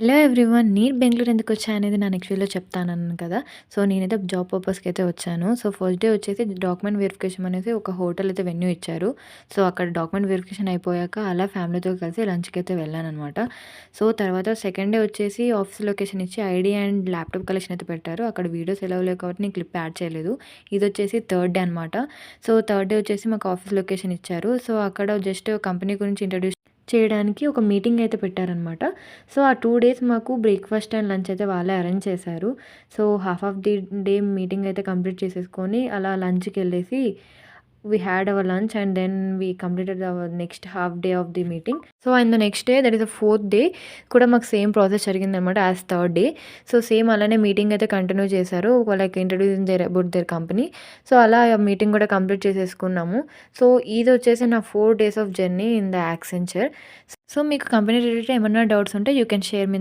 Hello everyone. నేను బెంగుళూరు ఎందుకొచ్చా అనేది నా నెక్స్ట్ వీడియోలో చెప్తానన్నాను కదా! సో, నేనైతే జాబ్ పర్పస్‌కి అయితే వచ్చాను. సో, ఫస్ట్ డే వచ్చేసి డాక్యుమెంట్ వెరిఫికేషన్ అనేసి ఒక హోటల్ అయితే వెన్యూ ఇచ్చారు. సో, అక్కడ డాక్యుమెంట్ వెరిఫికేషన్ అయిపోయాక అలా ఫ్యామిలీతో కలిసి లంచ్‌కైతే వెళ్ళాననమాట. సో, తర్వాత సెకండ్ డే వచ్చేసి ఆఫీస్ లొకేషన్ ఇచ్చి ఐడీ అండ్ ల్యాప్‌టాప్ కలెక్షన్ అయితే పెట్టారు. అక్కడ వీడియోస్ ఎలౌ లేవు కాబట్టి నేను క్లిప్ యాడ్ చేయలేదు. ఇదొచ్చేసి థర్డ్ డే అనమాట. సో, థర్డ్ డే వచ్చేసి మాకు ఆఫీస్ లొకేషన్ ఇచ్చారు. సో, అక్కడ జస్ట్ కంపెనీ గురించి ఇంట్రొడ్యూస్ చేయడానికి ఒక మీటింగ్ అయితే పెట్టారనమాట. సో, ఆ 2 డేస్ మాకు బ్రేక్‌ఫాస్ట్ అండ్ లంచ్ అయితే వాళ్ళే అరేంజ్ చేశారు. So, half of the day meeting అయితే కంప్లీట్ చేసేసుకొని అలా లంచ్‌కెళ్ళేసి we had our lunch and then we completed our next half day of the meeting. So, and the next day that is the fourth day కూడా మాకు same process జరిగిందనమాట as third day. So, same అలానే meeting అయితే continue చేశారు. Like introducing their about their company. So, అలా meeting కూడా complete చేసేసుకున్నాము. So, ఇదొచ్చేసి నా 4 days of journey in the Accenture. So, మీకు కంపెనీ రిలేటెడ్ ఏమన్నా డౌట్స్ ఉంటే యూ కెన్ షేర్ మీ